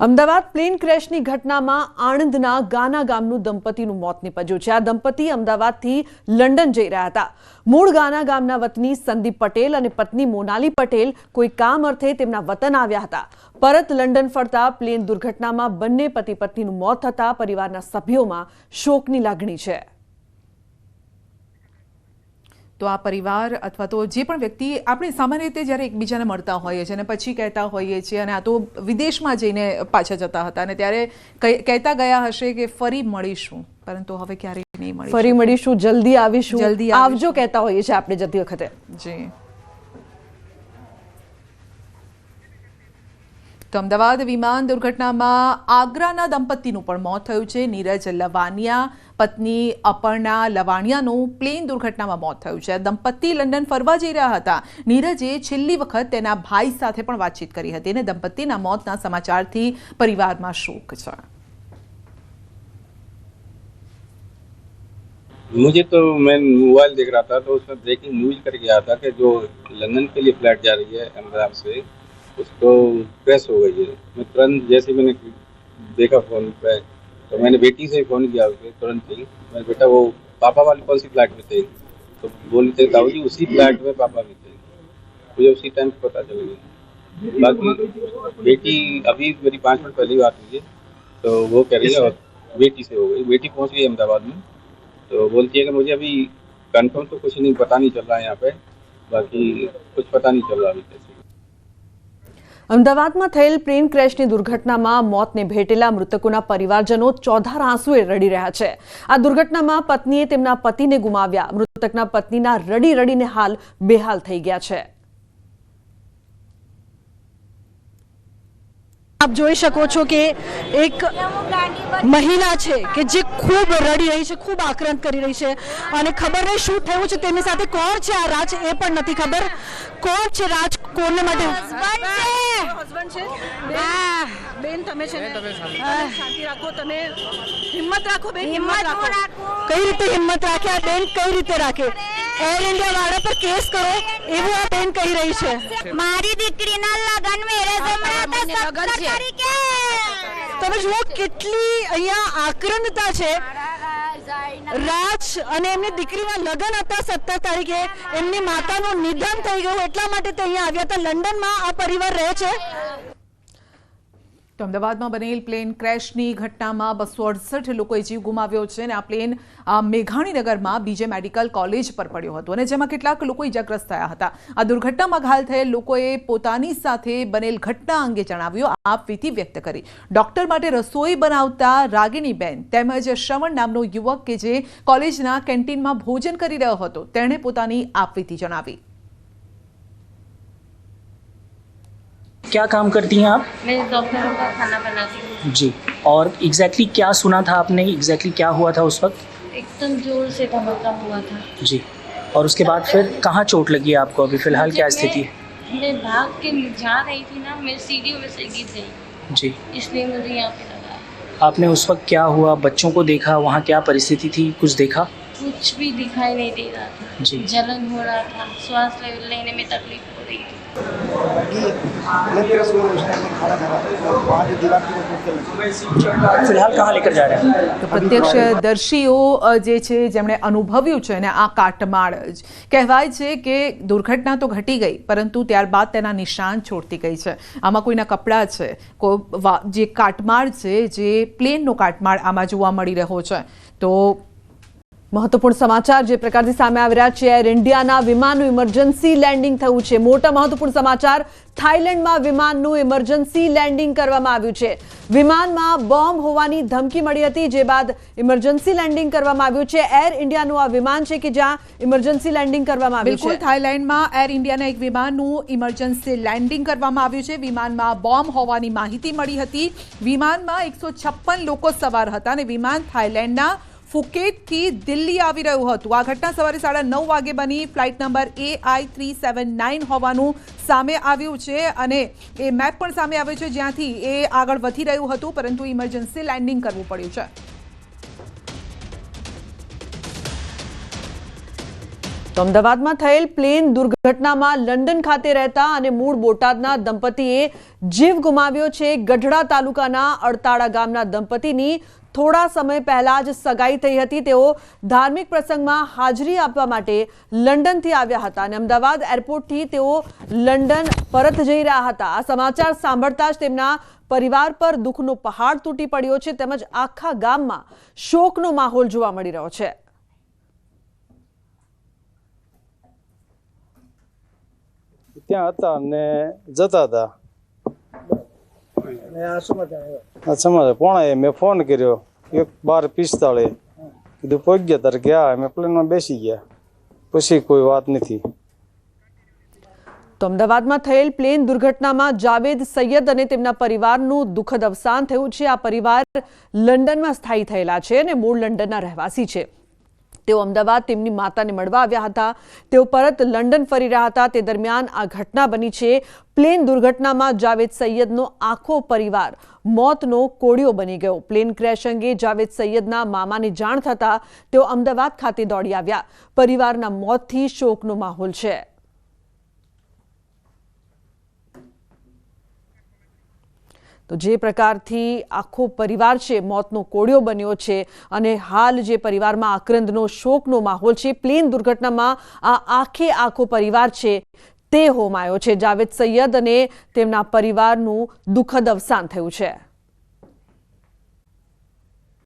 Ahmedabad plane ક્રેશની ઘટનામાં આણંદના ગાના ગામનું દંપતીનું મોત નીપજ્યું છે। આ દંપતી અમદાવાદથી લંડન જઈ રહ્યા હતા। મૂળ ગાના ગામના વતની સંદીપ પટેલ અને પત્ની મોનાલી પટેલ કોઈ કામ અર્થે તેમના વતન આવ્યા હતા। પરત લંડન ફરતા પ્લેન દુર્ઘટનામાં બંને પતિ પત્નીનું મોત થતા પરિવારના સભ્યોમાં શોકની લાગણી છે। તો આ પરિવાર અથવા તો જે પણ વ્યક્તિ આપણે સામાન્ય રીતે જ્યારે એકબીજાને મળતા હોઈએ છીએ અને પછી કહેતા હોઈએ છીએ અને આ તો વિદેશમાં જઈને પાછા જતા હતા અને ત્યારે કહેતા ગયા હશે કે ફરી મળીશું, પરંતુ હવે ક્યારેય નહીં મળીશું, ફરી મળીશું, જલ્દી આવીશું, જલ્દી આવજો કહેતા હોઈએ છીએ આપણે જતી વખતે। જી, તો અમદાવાદ વિમાન દુર્ઘટનામાં આગ્રાના દંપતીનું પણ મોત થયું છે। નીરજ લવાનિયા પત્ની અપર્ણા લવાણિયાનું પ્લેન દુર્ઘટનામાં મોત થયું છે। દંપતી લંડન ફરવા જઈ રહ્યા હતા। નીરજે છેલ્લી વખત તેના ભાઈ સાથે પણ વાતચીત કરી હતી અને દંપતીના મોતના સમાચારથી પરિવારમાં શોક છે। मुझे तो मैं मोबाइल देख रहा था तो उसमें ब्रेकिंग न्यूज कर गया था कि जो लंदन के लिए फ्लाइट जा रही है अहमदाबाद से, उसको क्रैश हो गई है। मैं तुरंत जैसे मैंने देखा फ़ोन पे तो मैंने बेटी से फ़ोन किया उसके तुरंत ही। मैं बेटा वो पापा वाली कौन सी फ्लाइट में थे, तो बोल थे ताऊ जी उसी फ्लाइट में पापा भी थे। मुझे उसी टाइम पता चल गया। बाकी बेटी अभी मेरी 5 मिनट पहले बात हुई है तो वो कह रही है बेटी से हो गई। बेटी पहुंच गई अहमदाबाद में तो बोलती है कि मुझे अभी कंफर्म तो कुछ नहीं पता नहीं चल रहा है यहाँ पे, बाकी कुछ पता नहीं चल रहा अभी कैसे। અમદાવાદમાં થયેલ પ્લેન ક્રેશની દુર્ઘટનામાં મોતને ભેટેલા મૃતકોના પરિવારજનો ચોધાર આંસુએ રડી રહ્યા છે। આ દુર્ઘટનામાં પત્નીએ તેમના પતિને ગુમાવ્યા। મૃતકના પત્નીના રડી રડીને હાલ બેહાલ થઈ ગયા છે। આપ જોઈ શકો છો કે એક મહિલા છે કે જે ખૂબ રડી રહી છે, ખૂબ આક્રંદ કરી રહી છે અને ખબર નહીં શું થયું છે તેની સાથે। કોણ છે આ રાજ એ પણ નથી ખબર। કોણ છે રાજ? કોને માટે? હસબન્ડ છે। બેન તમે છે શાંતિ રાખો, તમે હિંમત રાખો બેન, હિંમત રાખો। કઈ રીતે હિંમત રાખે આ બેન? કઈ રીતે રાખે? એર ઇન્ડિયા વાળા પર કેસ કરો એવું આ બેન કહી રહી છે। મારી દીકરીના લગન મેરેજ હમણાં તો 17 તારીખે। તમે જુઓ કેટલી અહીંયા આક્રંદતા છે। રાજ અને એમની દીકરીના લગ્ન હતા 17 તારીખે, એમની માતાનું નિધન થઈ ગયું એટલા માટે તે અહીંયા આવ્યા હતા। લંડનમાં આ પરિવાર રહે છે। તો અમદાવાદમાં બનેલ પ્લેન ક્રેશની ઘટનામાં 268 લોકોએ જીવ ગુમાવ્યો છે અને આ પ્લેન મેઘાણીનગરમાં બીજે મેડિકલ કોલેજ પર પડ્યો હતો અને જેમાં કેટલાક લોકો ઇજાગ્રસ્ત થયા હતા। આ દુર્ઘટનામાં ઘાયલ થયેલ લોકોએ પોતાની સાથે બનેલ ઘટના અંગે જણાવ્યું, આપવીતી વ્યક્ત કરી। ડોક્ટર માટે રસોઈ બનાવતા રાગિણીબેન તેમજ શ્રવણ નામનો યુવક કે જે કોલેજના કેન્ટીનમાં ભોજન કરી રહ્યો હતો તેણે પોતાની આપવીતી જણાવી। क्या काम करती हैं आप? मैं डॉक्टरों का खाना बनाती हूँ। जी, और एग्जैक्टली क्या सुना था आपने? एग्जैक्टली क्या हुआ था उस वक्त? एकदम जोर से धमाका हुआ था। जी, और उसके बाद फिर कहाँ चोट लगी है आपको? अभी फिलहाल क्या स्थिति है? मैं भाग के जा रही थी ना, मैं सीढ़ियों में से गिर गई, जी, इसलिए मुझे यहाँ पे लगा। आपने उस वक्त क्या हुआ? बच्चों को देखा? वहाँ क्या परिस्थिति थी? कुछ देखा? कुछ भी दिखाई नहीं दे रहा था। जी, जलन हो रहा था, श्वास लेने में तकलीफ हो रही थी। फिलहाल कहाँ लेकर जा रहे हैं? તો પ્રત્યક્ષદર્શીઓ જે છે જેમણે અનુભવ્યું છે અને આ કાટમાળ કહેવાય છે કે દુર્ઘટના તો ઘટી ગઈ પરંતુ ત્યારબાદ તેના નિશાન છોડતી ગઈ છે। આમાં કોઈના કપડાં છે, જે કાટમાળ છે, જે પ્લેનનો કાટમાળ આમાં જોવા મળી રહ્યો છે। તો મહત્વપૂર્ણ સમાચાર જે પ્રકારથી સામે આવી રહ્યા છે, એર ઇન્ડિયાના વિમાનનું ઇમરજન્સી લેન્ડિંગ થયું છે। મોટા મહત્વપૂર્ણ સમાચાર, થાઈલેન્ડમાં વિમાનનું ઇમરજન્સી લેન્ડિંગ કરવામાં આવ્યું છે। વિમાનમાં બોમ્બ હોવાની ધમકી મળી હતી જે બાદ ઇમરજન્સી લેન્ડિંગ કરવામાં આવ્યું છે। એર ઇન્ડિયાનું આ વિમાન છે કે જ્યાં ઇમરજન્સી લેન્ડિંગ કરવામાં આવ્યું છે। બિલકુલ, થાઈલેન્ડમાં એર ઇન્ડિયાના એક વિમાનનું ઇમરજન્સી લેન્ડિંગ કરવામાં આવ્યું છે। વિમાનમાં બોમ્બ હોવાની માહિતી મળી હતી। વિમાનમાં 156 લોકો સવાર હતા અને વિમાન થાઈલેન્ડના ફુકેટથી દિલ્હી આવી રહ્યું હતું। આ ઘટના સવારે 9:30 વાગે બની। ફ્લાઇટ નંબર AI379 હોવાનું સામે આવ્યું છે અને એ મેપ પણ સામે આવ્યો છે જ્યાંથી એ આગળ વધી રહ્યું હતું પરંતુ ઇમરજન્સી લેન્ડિંગ કરવું પડ્યું છે। તો અમદાવાદમાં થયેલ પ્લેન દુર્ઘટનામાં લંડન ખાતે રહેતા અને મૂળ બોટાદના દંપતીએ જીવ ગુમાવ્યો છે. ગઢડા તાલુકાના અડતાળા ગામના દંપતીની થોડા સમય પહેલા જ સગાઈ થઈ હતી. તેઓ ધાર્મિક પ્રસંગમાં હાજરી આપવા માટે લંડનથી આવ્યા હતા અને અમદાવાદ એરપોર્ટથી તેઓ લંડન પરત જઈ રહ્યા હતા. આ સમાચાર સાંભળતા જ તેમના પરિવાર પર દુઃખનો પહાડ તૂટી પડ્યો છે તેમજ આખા ગામમાં શોકનો માહોલ જોવા મળી રહ્યો છે. ત્યાં હતા ને જતા હતા. સમાચાર પોણા મેં ફોન કર્યો 12:45 કીધું પહોંચી ગયા તારે ગયા. અમે પ્લેનમાં બેસી ગયા, પછી કોઈ વાત નથી. તો અમદાવાદમાં થયેલ પ્લેન દુર્ઘટનામાં જાવેદ સૈયદ અને તેમના પરિવારનું દુઃખદ અવસાન થયું છે. આ પરિવાર લંડનમાં સ્થાયી થયેલા છે અને મૂળ લંડનના રહેવાસી છે. તેઓ અમદાવાદ તેમની માતાને મળવા આવ્યા હતા. તેઓ પરત લંડન ફરી રહ્યા હતા. તે દરમિયાન આ ઘટના બની છે. પ્લેન દુર્ઘટનામાં જાવેદ સૈયદનો આખો પરિવાર મોતનો કોળિયો બની ગયો. પ્લેન ક્રેશ અંગે જાવેદ સૈયદના મામાને જાણ થતા તેઓ અમદાવાદ ખાતે દોડી આવ્યા. પરિવારના મોતથી શોકનો માહોલ છે. તો જે પ્રકારથી આખો પરિવાર છે મોતનો કોળિયો બન્યો છે અને હાલ જે પરિવારમાં આક્રંદનો શોકનો માહોલ છે. પ્લેન દુર્ઘટનામાં આખો પરિવાર છે તે હોમાયો છે. જાવેદ સૈયદ અને તેમના પરિવારનું દુઃખદ અવસાન થયું છે.